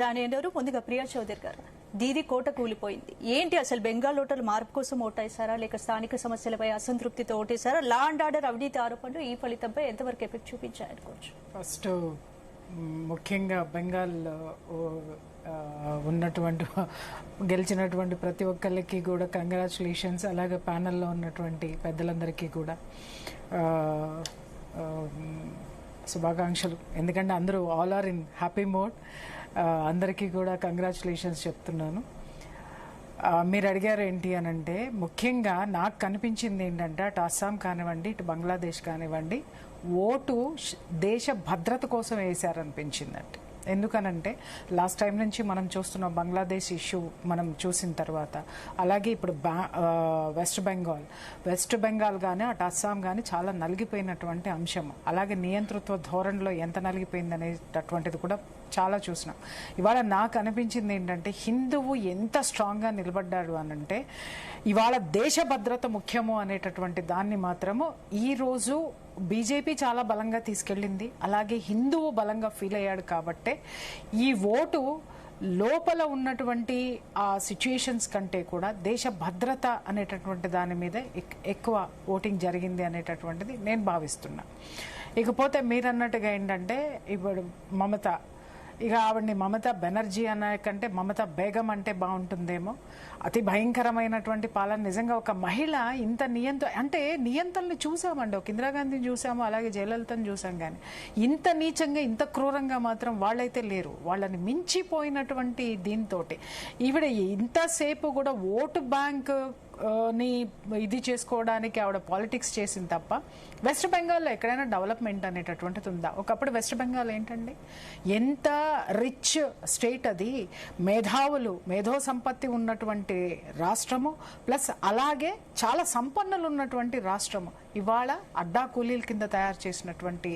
రాణి అన్నారు. ముందుగా ప్రియా చౌదరి గారు, దీది కోట కూలిపోయింది ఏంటి? అసలు బెంగాల్ ఓటర్లు మార్పు కోసం ఓటేశారా, లేక స్థానిక సమస్యలపై అసంతృప్తితో ఓటేశారా? లా అండ్ ఆర్డర్ అవినీతి ఆరోపణలు ఈ ఫలితంపై ఎంతవరకు ఎఫెక్ట్ చూపించాయనుకోవచ్చు? ఫస్ట్ ముఖ్యంగా బెంగాల్ ఉన్నటువంటి గెలిచినటువంటి ప్రతి ఒక్కరికి కూడా కంగ్రాచులేషన్స్. అలాగే ప్యానెల్లో ఉన్నటువంటి పెద్దలందరికీ కూడా శుభాకాంక్షలు. ఎందుకంటే అందరూ all are in happy mode. అందరికీ కూడా కంగ్రాచులేషన్స్ చెప్తున్నాను. మీరు అడిగారు ఏంటి అని అంటే, ముఖ్యంగా నాకు కనిపించింది ఏంటంటే, అటు అస్సాం కానివ్వండి, ఇటు బంగ్లాదేశ్ కానివ్వండి, ఓటు దేశ భద్రత కోసం వేశారనిపించిందంటే. ఎందుకనంటే లాస్ట్ టైం నుంచి మనం చూస్తున్న బంగ్లాదేశ్ ఇష్యూ మనం చూసిన తర్వాత, అలాగే ఇప్పుడు వెస్ట్ బెంగాల్ కానీ అటు అస్సాం కానీ చాలా నలిగిపోయినటువంటి అంశం. అలాగే నియంతృత్వ ధోరణిలో ఎంత నలిగిపోయింది అనేటటువంటిది కూడా చాలా చూసినాం. ఇవాళ నాకు అనిపించింది ఏంటంటే, హిందువు ఎంత స్ట్రాంగ్గా నిలబడ్డాడు అనంటే, ఇవాళ దేశ భద్రత ముఖ్యము అనేటటువంటి దాన్ని మాత్రము ఈరోజు బీజేపీ చాలా బలంగా తీసుకెళ్ళింది. అలాగే హిందువు బలంగా ఫీల్ అయ్యాడు. కాబట్టే ఈ ఓటు లోపల ఉన్నటువంటి ఆ సిచ్యుయేషన్స్ కంటే కూడా దేశ భద్రత అనేటటువంటి దాని మీద ఎక్కువ ఓటింగ్ జరిగింది అనేటటువంటిది నేను భావిస్తున్నా. ఇకపోతే మీరన్నట్టుగా ఏంటంటే, ఇప్పుడు ఇక ఆవిడ్ని మమతా బెనర్జీ అనే కంటే మమతా బేగం అంటే బాగుంటుందేమో. అతి భయంకరమైనటువంటి పాలన. నిజంగా ఒక మహిళ ఇంత నియంతల్ని చూసామండి. ఒక ఇందిరాగాంధీని చూసాము, అలాగే జయలలితను చూసాం, కానీ ఇంత నీచంగా ఇంత క్రూరంగా మాత్రం వాళ్ళైతే లేరు. వాళ్ళని మించిపోయినటువంటి దీంతో ఈవిడ ఇంతసేపు కూడా ఓటు బ్యాంక్ ని ఇది చేసుకోవడానికి ఆవిడ పాలిటిక్స్ చేసింది తప్ప వెస్ట్ బెంగాల్లో ఎక్కడైనా డెవలప్మెంట్ అనేటటువంటిది ఉందా? ఒకప్పుడు వెస్ట్ బెంగాల్ ఏంటండి, ఎంత రిచ్ స్టేట్ అది. మేధో సంపత్తి ఉన్నటువంటి రాష్ట్రము, ప్లస్ అలాగే చాలా సంపన్నులు ఉన్నటువంటి రాష్ట్రము. ఇవాళ అడ్డా కూలీల కింద తయారు చేసినటువంటి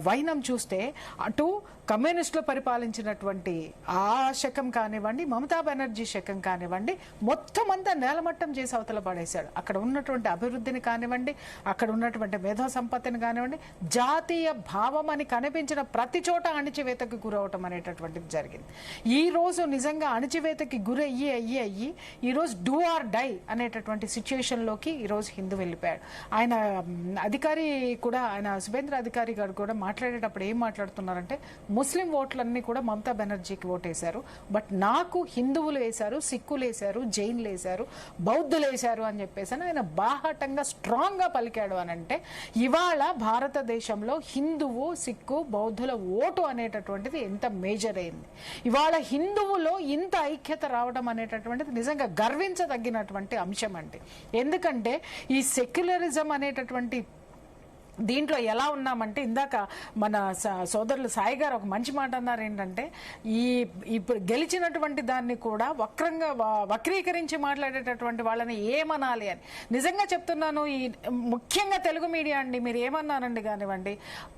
వైనం చూస్తే, అటు కమ్యూనిస్టులు పరిపాలించినటువంటి ఆ శకం కానివ్వండి, మమతా బెనర్జీ శకం కానివ్వండి, మొత్తం అంతా నేలమట్టం చేసి అవతల పడేశాడు. అక్కడ ఉన్నటువంటి అభివృద్ధిని కానివ్వండి, అక్కడ ఉన్నటువంటి మేధో సంపత్తిని కానివ్వండి, జాతీయ భావం అని కనిపించిన ప్రతి చోట అణిచివేతకు గురవటం అనేటటువంటిది జరిగింది. ఈ రోజు నిజంగా అణిచివేతకి గురయ్యి ఈరోజు డూ ఆర్ డై అనేటటువంటి సిచ్యుయేషన్లోకి ఈరోజు హిందూ వెళ్ళిపోయాడు. ఆయన అధికారి కూడా, ఆయన శుభేంద్ర అధికారి గారు కూడా మాట్లాడేటప్పుడు ఏం మాట్లాడుతున్నారంటే, ముస్లిం ఓట్లన్నీ కూడా మమతా బెనర్జీకి ఓటేశారు, బట్ నాకు హిందువులు వేశారు, సిక్కులు వేశారు, జైన్లు వేశారు, బౌద్ధులు వేశారు అని చెప్పేసి ఆయన బాహాటంగా స్ట్రాంగ్ గా పలికాడు. అని అంటే ఇవాళ భారతదేశంలో హిందువు, సిక్కు, బౌద్ధుల ఓటు అనేటటువంటిది ఎంత మేజర్ అయింది. ఇవాళ హిందువులో ఇంత ఐక్యత రావడం అనేటటువంటిది నిజంగా గర్వించదగినటువంటి అంశం అండి. ఎందుకంటే ఈ సెక్యులరిజం అనేటటువంటి దీంట్లో ఎలా ఉన్నామంటే, ఇందాక మన సోదరులు సాయి గారు ఒక మంచి మాట అన్నారు. ఏంటంటే, ఇప్పుడు గెలిచినటువంటి దాన్ని కూడా వక్రీకరించి మాట్లాడేటటువంటి వాళ్ళని ఏమనాలి అని. నిజంగా చెప్తున్నాను, ఈ ముఖ్యంగా తెలుగు మీడియా అండి, మీరు ఏమన్నారండి కానివ్వండి,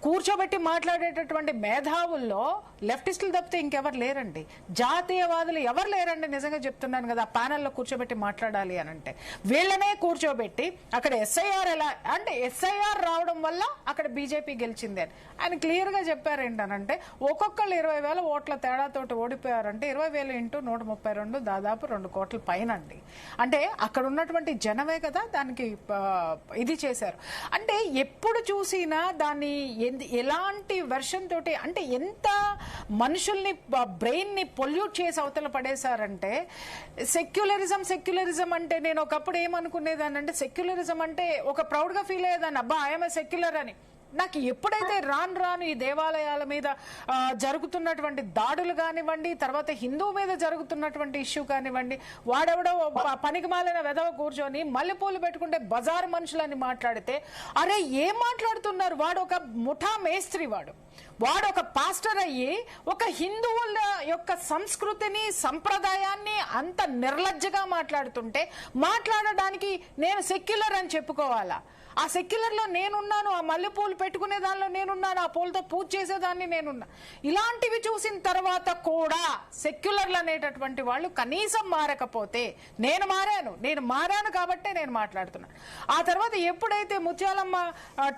కూర్చోబెట్టి మాట్లాడేటటువంటి మేధావుల్లో లెఫ్టిస్టులు తప్పితే ఇంకెవరు లేరండి. జాతీయవాదులు ఎవరు లేరండి. నిజంగా చెప్తున్నాను కదా, ప్యానెల్లో కూర్చోబెట్టి మాట్లాడాలి అని అంటే వీళ్ళనే కూర్చోబెట్టి అక్కడ ఎస్ఐఆర్ ఎలా అంటే, ఎస్ఐఆర్ రావడం వల్ల అక్కడ బీజేపీ గెలిచింది అని ఆయన క్లియర్ గా చెప్పారు. ఏంటనంటే, ఒక్కొక్కళ్ళు 20,000 ఓట్ల తేడాతోటి ఓడిపోయారంటే 20,000 ఇంటూ 132 దాదాపు 2 కోట్ల పైన అండి. అంటే అక్కడ ఉన్నటువంటి జనమే కదా దానికి ఇది చేశారు. అంటే ఎప్పుడు చూసినా దాన్ని ఎలాంటి వెర్షన్ తోటి, అంటే ఎంత మనుషుల్ని బ్రెయిన్ ని పొల్యూట్ చేసి అవతల పడేశారంటే, సెక్యులరిజం అంటే నేను ఒకప్పుడు ఏమనుకునేదాన్ని అంటే, సెక్యులరిజం అంటే ఒక ప్రౌడ్ గా ఫీల్ అయ్యేదాన్ని, అబ్బా ఐఎమ్ ఏ సెక్యులర్ అని. నాకు ఎప్పుడైతే రాను ఈ దేవాలయాల మీద జరుగుతున్నటువంటి దాడులు కానివ్వండి, తర్వాత హిందువు మీద జరుగుతున్నటువంటి ఇష్యూ కానివ్వండి, వాడెవడో పనికిమాలిన వెధవ కూర్చొని మల్లెపూలు పెట్టుకుంటే బజారు మనుషులని మాట్లాడితే, అరే ఏం మాట్లాడుతున్నారు, వాడు ఒక ముఠా మేస్త్రి, వాడు ఒక పాస్టర్ అయ్యి ఒక హిందువుల యొక్క సంస్కృతిని, సంప్రదాయాన్ని అంత నిర్లజ్జగా మాట్లాడుతుంటే మాట్లాడడానికి నేను సెక్యులర్ అని చెప్పుకోవాలా? ఆ సెక్యులర్లో నేనున్నాను, ఆ మల్లెపూలు పెట్టుకునే దానిలో నేనున్నాను, ఆ పూలతో పూజ చేసేదాన్ని నేనున్నా. ఇలాంటివి చూసిన తర్వాత కూడా సెక్యులర్లు అనేటటువంటి వాళ్ళు కనీసం మారకపోతే, నేను మారాను కాబట్టే నేను మాట్లాడుతున్నాను. ఆ తర్వాత ఎప్పుడైతే ముత్యాలమ్మ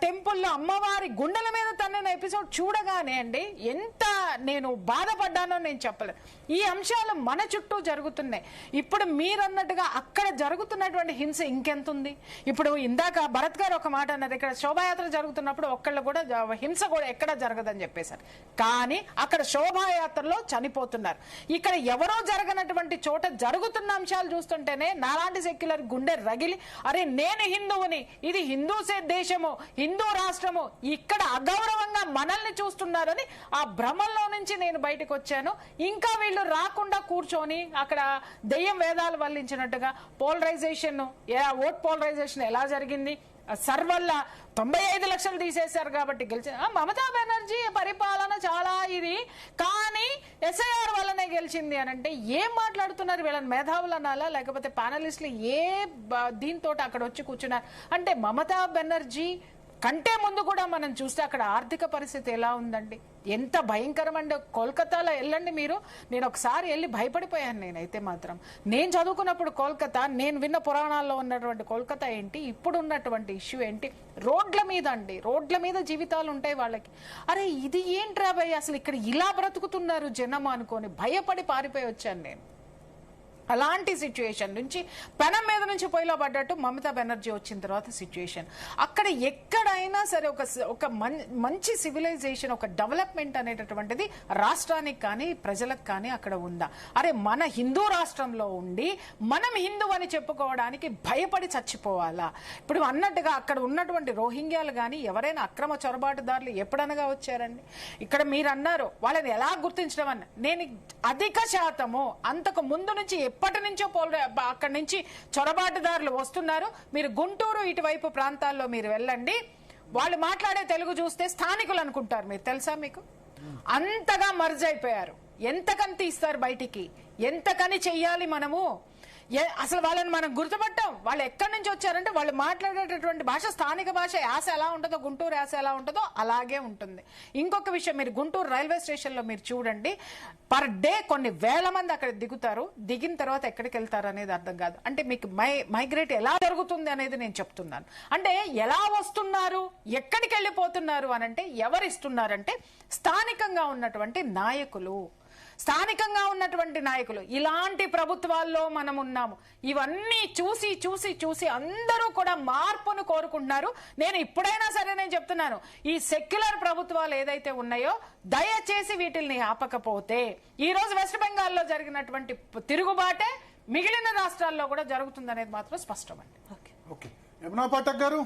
టెంపుల్లో అమ్మవారి గుండెల మీద తన్నిన ఎపిసోడ్ చూడగానే అండి ఎంత నేను బాధపడ్డానో నేను చెప్పలేదు. ఈ అంశాలు మన చుట్టూ జరుగుతున్నాయి. ఇప్పుడు మీరన్నట్టుగా అక్కడ జరుగుతున్నటువంటి హింస ఇంకెంత ఉంది. ఇప్పుడు ఇందాక భరత్ గారు ఒక మాట అన్నారు, ఇక్కడ శోభాయాత్ర జరుగుతున్నప్పుడు ఒక్కళ్ళు కూడా హింస కూడా ఎక్కడ జరగదని చెప్పేశారు. కానీ అక్కడ శోభాయాత్రలో చనిపోతున్నారు. ఇక్కడ ఎవరో జరగనటువంటి చోట జరుగుతున్న అంశాలు చూస్తుంటేనే నాలాంటి సెక్యులర్ గుండె రగిలి, అరే నేను హిందువుని, ఇది హిందూ దేశము, హిందూ రాష్ట్రము, ఇక్కడ అగౌరవంగా మనల్ని చూస్తున్నారని ఆ భ్రమంలో నుంచి నేను బయటకు వచ్చాను. ఇంకా వీళ్ళు రాకుండా కూర్చొని అక్కడ దెయ్యం వేదాలు వల్లించినట్టుగా పోలరైజేషన్, ఓట్ పోలరైజేషన్ ఎలా జరిగింది, సర్వల్ల 95 లక్షలు తీసేశారు కాబట్టి గెలిచిన మమతా బెనర్జీ పరిపాలన చాలా ఇది, కానీ ఎస్ఐఆర్ వల్లనే గెలిచింది అని అంటే ఏం మాట్లాడుతున్నారు? వీళ్ళని మేధావులు అనాలా, లేకపోతే ప్యానలిస్టులు ఏ దీంతో అక్కడ వచ్చి కూర్చున్నారు అంటే? మమతా బెనర్జీ కంటే ముందు కూడా మనం చూస్తే అక్కడ ఆర్థిక పరిస్థితి ఎలా ఉందండి, ఎంత భయంకరం అండి. కోల్కతాలో వెళ్ళండి మీరు, నేను ఒకసారి వెళ్ళి భయపడిపోయాను. నేనైతే మాత్రం నేను చదువుకున్నప్పుడు కోల్కతా, నేను విన్న పురాణాల్లో ఉన్నటువంటి కోల్కతా ఏంటి, ఇప్పుడు ఉన్నటువంటి ఇష్యూ ఏంటి, రోడ్ల మీద అండి, రోడ్ల మీద జీవితాలు ఉంటాయి వాళ్ళకి. అరే ఇది ఏంట్రా భయ్, అసలు ఇక్కడ ఇలా బ్రతుకుతున్నారు జనం అనుకొని భయపడి పారిపోయి వచ్చాను నేను. అలాంటి సిచ్యుయేషన్ నుంచి పెనం మీద నుంచి పొయ్యిలో పడ్డట్టు మమతా బెనర్జీ వచ్చిన తర్వాత సిచ్యుయేషన్ అక్కడ ఎక్కడైనా సరే ఒక మంచి సివిలైజేషన్, ఒక డెవలప్మెంట్ అనేటటువంటిది రాష్ట్రానికి కానీ ప్రజలకు కానీ అక్కడ ఉందా? అరే మన హిందూ రాష్ట్రంలో ఉండి మనం హిందూ అని చెప్పుకోవడానికి భయపడి చచ్చిపోవాలా? ఇప్పుడు అన్నట్టుగా అక్కడ ఉన్నటువంటి రోహింగ్యాలు కానీ ఎవరైనా అక్రమ చొరబాటుదారులు ఎప్పుడనగా వచ్చారండి? ఇక్కడ మీరు అన్నారు వాళ్ళని ఎలా గుర్తించడం అని, నేను అధిక శాతము అంతకు ముందు నుంచి ఎప్పటి నుంచో అక్కడి నుంచి చొరబాటుదారులు వస్తున్నారు. మీరు గుంటూరు ఇటువైపు ప్రాంతాల్లో మీరు వెళ్ళండి, వాళ్ళు మాట్లాడే తెలుగు చూస్తే స్థానికులు అనుకుంటారు. మీరు తెలుసా మీకు? అంతగా మర్జ్ అయిపోయారు. ఎంతకని తీస్తారు బయటికి, ఎంతకని చెయ్యాలి మనము? అసలు వాళ్ళని మనం గుర్తుపట్టాం. వాళ్ళు ఎక్కడి నుంచి వచ్చారంటే వాళ్ళు మాట్లాడేటటువంటి భాష స్థానిక భాష, యాస ఎలా ఉంటుందో, గుంటూరు యాస ఎలా ఉంటుందో అలాగే ఉంటుంది. ఇంకొక విషయం, మీరు గుంటూరు రైల్వే స్టేషన్లో మీరు చూడండి, పర్ డే కొన్ని వేల మంది అక్కడ దిగుతారు. దిగిన తర్వాత ఎక్కడికి వెళ్తారు అనేది అర్థం కాదు. అంటే మీకు మైగ్రేట్ ఎలా జరుగుతుంది అనేది నేను చెప్తున్నాను. అంటే ఎలా వస్తున్నారు, ఎక్కడికి వెళ్ళిపోతున్నారు అని అంటే ఎవరు ఇస్తున్నారంటే స్థానికంగా ఉన్నటువంటి నాయకులు, స్థానికంగా ఉన్నటువంటి నాయకులు. ఇలాంటి ప్రభుత్వాల్లో మనం ఉన్నాము. ఇవన్నీ చూసి చూసి చూసి అందరూ కూడా మార్పును కోరుకుంటున్నారు. నేను ఇప్పుడైనా సరే నేను చెప్తున్నాను, ఈ సెక్యులర్ ప్రభుత్వాలు ఏదైతే ఉన్నాయో దయచేసి వీటిల్ని ఆపకపోతే ఈ రోజు వెస్ట్ బెంగాల్లో జరిగినటువంటి తిరుగుబాటే మిగిలిన రాష్ట్రాల్లో కూడా జరుగుతుందనేది మాత్రం స్పష్టమండి. ఓకే, యమునా పాఠక్ గారు.